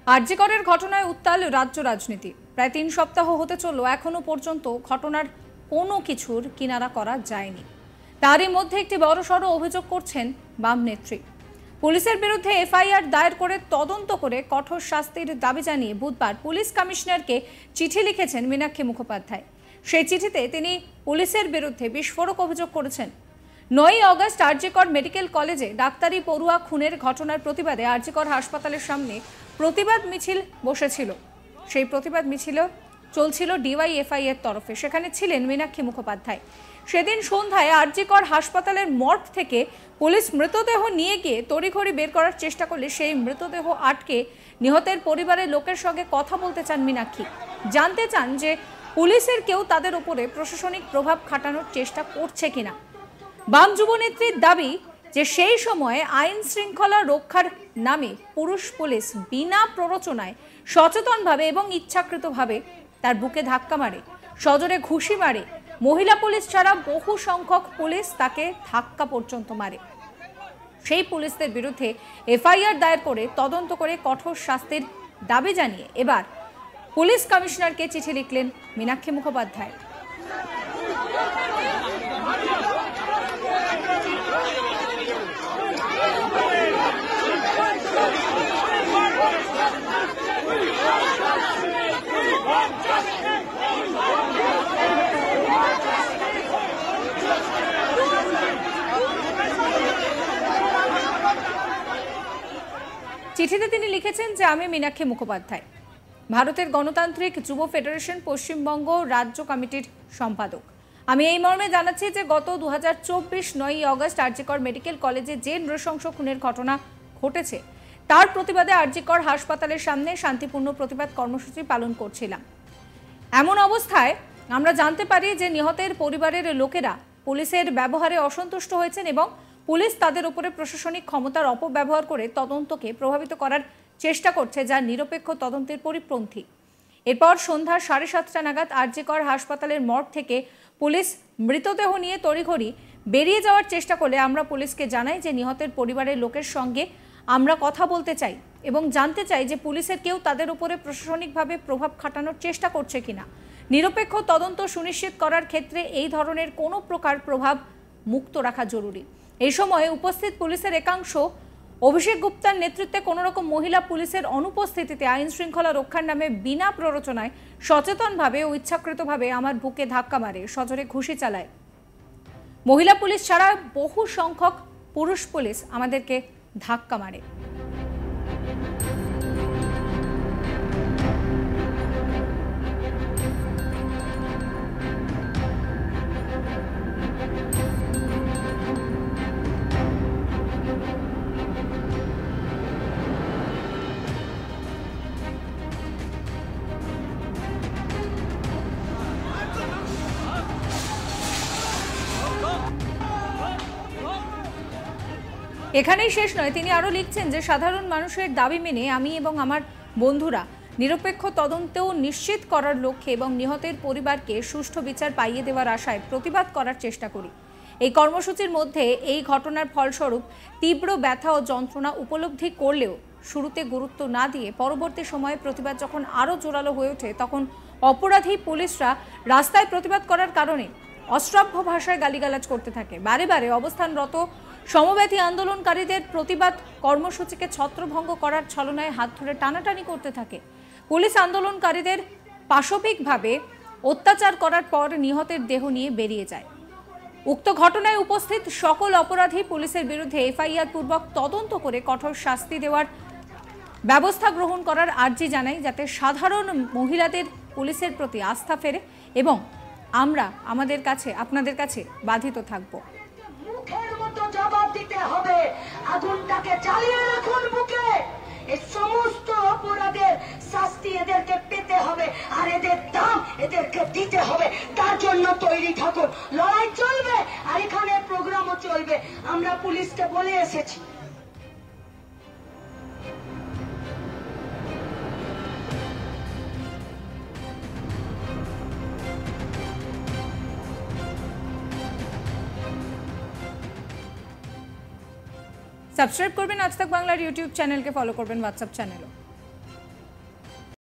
আরজি করের ঘটনায় উত্তাল রাজ্য রাজনীতি। প্রায় ৩ সপ্তাহ হতে চলল, এখনো পর্যন্ত ঘটনার কোনো কিছুর কিনারা করা যায়নি। তারই মধ্যে একটি বড়সড় অভিযোগ করছেন বাম নেত্রী। পুলিশের বিরুদ্ধে এফআইআর দায়ের করে তদন্ত করে কঠোর শাস্তির দাবি জানিয়ে বুধবার পুলিশ কমিশনারকে চিঠি লিখেছেন মীনাক্ষী মুখোপাধ্যায়। সেই চিঠিতে তিনি পুলিশের বিরুদ্ধে বিস্ফোরক অভিযোগ করেছেন। ৯ অগস্ট আরজি কর মেডিকেল কলেজে ডাক্তারি পড়ুয়া খুনের ঘটনার প্রতিবাদে আরজি কর হাসপাতালের সামনে প্রতিবাদ মিছিল বসেছিল। সেই প্রতিবাদ মিছিল চলছিল ডিওয়াইএফআই এর তরফে। সেখানে ছিলেন মীনাক্ষী মুখোপাধ্যায়। সেদিন সন্ধ্যায় আরজি কর হাসপাতালের মর্গ থেকে পুলিশ মৃতদেহ নিয়ে গিয়ে তড়িঘড়ি বের করার চেষ্টা করলে সেই মৃতদেহ আটকে নিহতের পরিবারের লোকের সঙ্গে কথা বলতে চান মীনাক্ষী। জানতে চান যে পুলিশের কেউ তাদের উপরে প্রশাসনিক প্রভাব খাটানোর চেষ্টা করছে কিনা। বাম যুবনেত্রীর দাবি যে সেই সময়ে আইন শৃঙ্খলা রক্ষার নামে পুরুষ পুলিশ বিনা প্ররোচনায় সচেতনভাবে এবং ইচ্ছাকৃতভাবে তার বুকে ধাক্কা মারে, সজোরে ঘুষি মারে। মহিলা পুলিশ ছাড়া বহু সংখ্যক পুলিশ তাকে ধাক্কা পর্যন্ত মারে। সেই পুলিশদের বিরুদ্ধে এফআইআর দায়ের করে তদন্ত করে কঠোর শাস্তির দাবি জানিয়ে এবার পুলিশ কমিশনারকে চিঠি লিখলেন মীনাক্ষী মুখোপাধ্যায়। চিঠিতে তিনি লিখেছেন যে আমি মীনাক্ষী মুখোপাধ্যায়, ভারতের গণতান্ত্রিক যুব ফেডারেশন পশ্চিমবঙ্গ রাজ্য কমিটির সম্পাদক। আমি এই মর্মে জানাচ্ছি যে গত 2024 9 অগস্ট আরজি কর মেডিকেল কলেজে যে নৃশংস খুনের ঘটনা ঘটেছে তার প্রতিবাদে আরজি কর হাসপাতালের সামনে শান্তিপূর্ণ প্রতিবাদ কর্মসূচি পালন করছিলাম। এমন অবস্থায় আমরা জানতে পারি যে নিহতের পরিবারের লোকেরা পুলিশের ব্যবহারে অসন্তুষ্ট হয়েছেন এবং পুলিশ তাদের উপরে প্রশাসনিক ক্ষমতার অপব্যবহার করে তদন্তকে প্রভাবিত করার চেষ্টা করছে, যা নিরপেক্ষ তদন্তের পরিপন্থী। এরপর সন্ধ্যা 7:30 নাগাদ আরজি কর হাসপাতালের মর্গ থেকে পুলিশ মৃতদেহ নিয়ে তড়িঘড়ি বেরিয়ে যাওয়ার চেষ্টা করলে আমরা পুলিশকে জানাই যে নিহতের পরিবারের লোকের সঙ্গে আমরা কথা বলতে চাই এবং জানতে চাই যে পুলিশের কেউ তাদের উপরে প্রশাসনিকভাবে প্রভাব খাটানোর চেষ্টা করছে কিনা। নিরপেক্ষ তদন্ত সুনিশ্চিত করার ক্ষেত্রে এই ধরনের কোনো প্রকার প্রভাব মুক্ত রাখা জরুরি। এই সময়ে উপস্থিত পুলিশের একাংশ অভিষেক গুপ্তার নেতৃত্বে কোনো রকম মহিলা পুলিশের অনুপস্থিতিতে আইন শৃঙ্খলা রক্ষার নামে বিনা প্ররোচনায় সচেতনভাবে ও ইচ্ছাকৃতভাবে আমার বুকে ধাক্কা মারে, সজোরে ঘুষি চালায়। মহিলা পুলিশ ছাড়া বহু সংখ্যক পুরুষ পুলিশ আমাদেরকে ধাক্কা মারে। এখানেই শেষ নয়, তিনি আরও লিখছেন যে সাধারণ মানুষের দাবি মেনে আমি এবং আমার বন্ধুরা নিরপেক্ষ তদন্তেও নিশ্চিত করার লক্ষ্যে এবং নিহতের পরিবারকে সুষ্ঠু বিচার পাইয়ে দেওয়ার আশায় প্রতিবাদ করার চেষ্টা করি। এই কর্মসূচির মধ্যে এই ঘটনার ফলস্বরূপ তীব্র ব্যথা ও যন্ত্রণা উপলব্ধি করলেও শুরুতে গুরুত্ব না দিয়ে পরবর্তী সময়ে প্রতিবাদ যখন আরও জোরালো হয়ে ওঠে তখন অপরাধী পুলিশরা রাস্তায় প্রতিবাদ করার কারণে অশ্রাব্য ভাষায় গালিগালাজ করতে থাকে। বারে বারে অবস্থানরত সমব্যথী আন্দোলনকারীদের প্রতিবাদ কর্মসূচিকে ছত্রভঙ্গ করার ছলনায় হাত ধরে টানাটানি করতে থাকে। পুলিশ আন্দোলনকারীদের পাশবিকভাবে অত্যাচার করার পর নিহতের দেহ নিয়ে বেরিয়ে যায়। উক্ত ঘটনায় উপস্থিত সকল অপরাধী পুলিশের বিরুদ্ধে এফআইআর পূর্বক তদন্ত করে কঠোর শাস্তি দেওয়ার ব্যবস্থা গ্রহণ করার আর্জি জানাই, যাতে সাধারণ মহিলাদের পুলিশের প্রতি আস্থা ফেরে এবং আমরা আপনাদের কাছে বাধিত থাকব। মুখের মতো জবাব দিতে হবে, আগুনটাকে জ্বালিয়ে রাখুন বুকে। এই সমস্ত অপরাধের শাস্তি এদেরকে পেতে হবে আর এদের দাম এদেরকে দিতে হবে। তার জন্য তৈরি থাকুন, লড়াই চলবে আর এখানে প্রোগ্রামও চলবে। আমরা পুলিশকে বলে এসেছি। সাবস্ক্রাইব করবেন আজ তাক বাংলার ইউটিউব চ্যানেলকে, ফলো করবেন হোয়াটসঅ্যাপ চ্যানেলও।